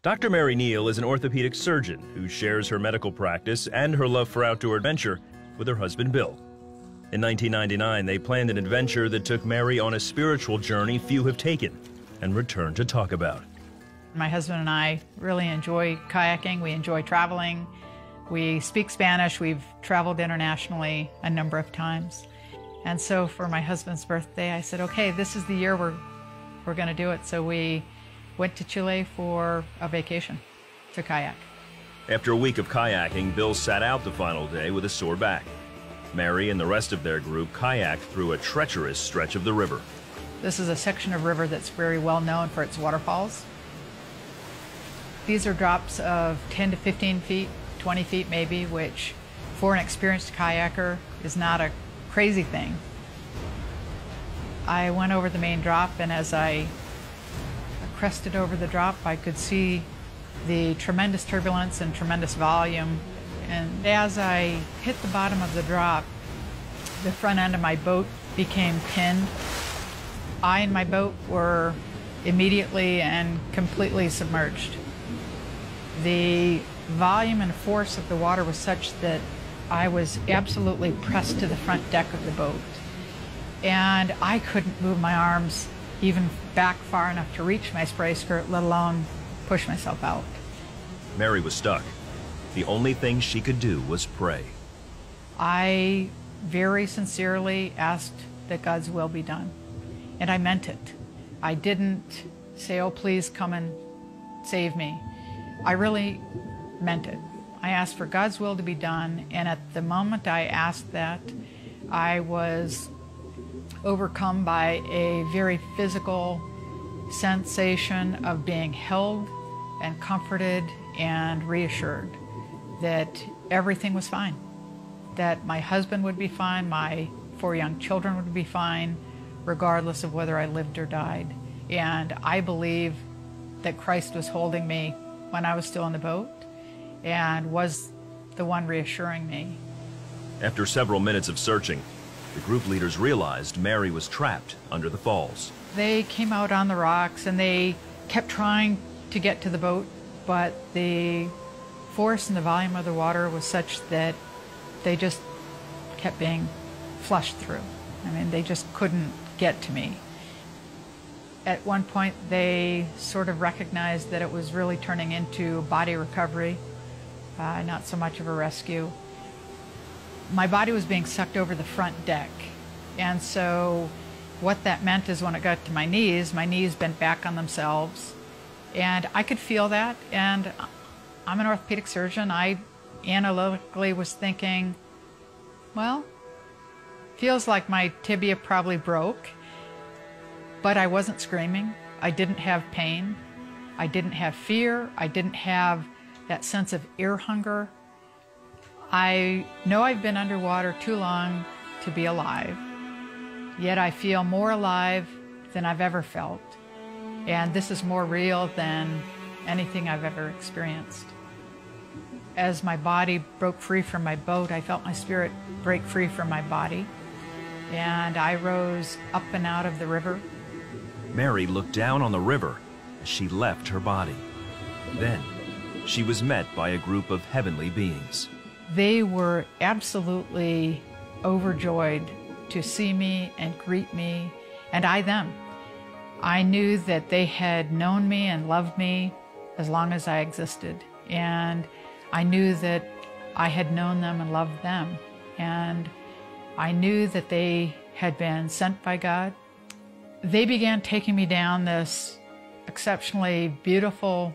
Dr. Mary Neal is an orthopedic surgeon who shares her medical practice and her love for outdoor adventure with her husband, Bill. In 1999, they planned an adventure that took Mary on a spiritual journey few have taken and returned to talk about. My husband and I really enjoy kayaking. We enjoy traveling. We speak Spanish. We've traveled internationally a number of times. And so for my husband's birthday, I said, okay, this is the year we're going to do it. So we went to Chile for a vacation to kayak. After a week of kayaking, Bill sat out the final day with a sore back. Mary and the rest of their group kayaked through a treacherous stretch of the river. This is a section of river that's very well known for its waterfalls. These are drops of 10 to 15 feet, 20 feet maybe, which for an experienced kayaker is not a crazy thing. I went over the main drop, and as I crested over the drop, I could see the tremendous turbulence and tremendous volume. And as I hit the bottom of the drop, the front end of my boat became pinned. I and my boat were immediately and completely submerged. The volume and force of the water was such that I was absolutely pressed to the front deck of the boat. And I couldn't move my arms even back far enough to reach my spray skirt, let alone push myself out. Mary was stuck. The only thing she could do was pray. I very sincerely asked that God's will be done, and I meant it. I didn't say, oh, please come and save me. I really meant it. I asked for God's will to be done, and at the moment I asked that, I was overcome by a very physical sensation of being held and comforted and reassured that everything was fine, that my husband would be fine, my 4 young children would be fine, regardless of whether I lived or died. And I believe that Christ was holding me when I was still in the boat and was the one reassuring me. After several minutes of searching, the group leaders realized Mary was trapped under the falls. They came out on the rocks and they kept trying to get to the boat, but the force and the volume of the water was such that they just kept being flushed through. I mean, they just couldn't get to me. At one point, they sort of recognized that it was really turning into body recovery, not so much of a rescue. My body was being sucked over the front deck, and so what that meant is when it got to my knees bent back on themselves, and I could feel that, and I'm an orthopedic surgeon. I analytically was thinking, well, feels like my tibia probably broke, but I wasn't screaming. I didn't have pain. I didn't have fear. I didn't have that sense of ear hunger. I know I've been underwater too long to be alive, yet I feel more alive than I've ever felt. And this is more real than anything I've ever experienced. As my body broke free from my boat, I felt my spirit break free from my body, and I rose up and out of the river. Mary looked down on the river as she left her body. Then she was met by a group of heavenly beings. They were absolutely overjoyed to see me and greet me, and I them. I knew that they had known me and loved me as long as I existed, and I knew that I had known them and loved them, and I knew that they had been sent by God. They began taking me down this exceptionally beautiful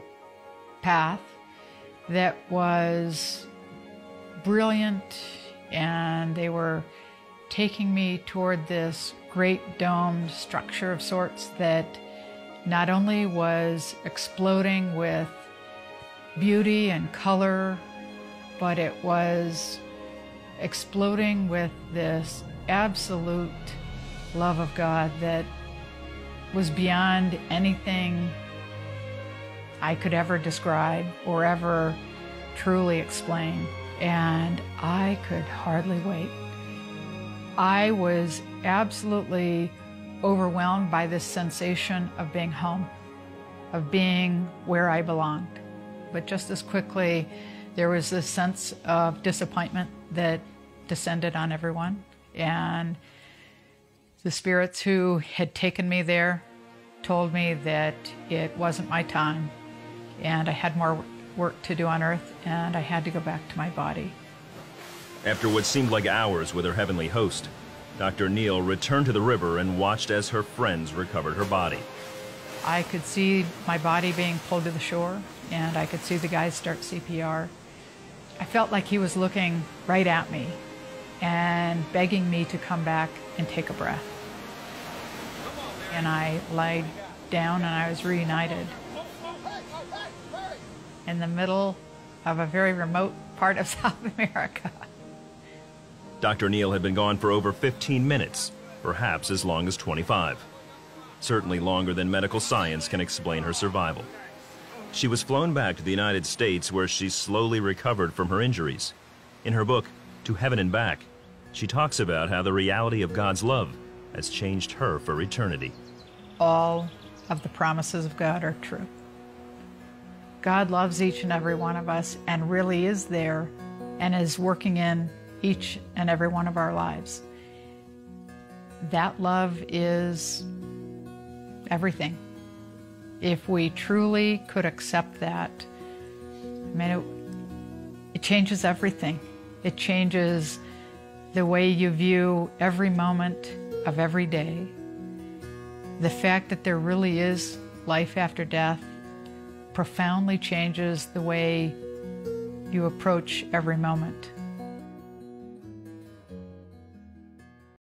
path that was brilliant, and they were taking me toward this great domed structure of sorts that not only was exploding with beauty and color, but it was exploding with this absolute love of God that was beyond anything I could ever describe or ever truly explain. And I could hardly wait. I was absolutely overwhelmed by this sensation of being home, of being where I belonged. but just as quickly there was this sense of disappointment that descended on everyone. And the spirits who had taken me there told me that it wasn't my time and I had more work to do on earth and I had to go back to my body. After what seemed like hours with her heavenly host, Dr. Neal returned to the river and watched as her friends recovered her body. I could see my body being pulled to the shore, and I could see the guys start CPR. I felt like he was looking right at me and begging me to come back and take a breath. And I lied down and I was reunited in the middle of a very remote part of South America. Dr. Neal had been gone for over 15 minutes, perhaps as long as 25. Certainly longer than medical science can explain her survival. She was flown back to the United States where she slowly recovered from her injuries. In her book, To Heaven and Back, she talks about how the reality of God's love has changed her for eternity. All of the promises of God are true. God loves each and every one of us and really is there and is working in each and every one of our lives. That love is everything. If we truly could accept that, I mean, it changes everything. It changes the way you view every moment of every day. The fact that there really is life after death profoundly changes the way you approach every moment.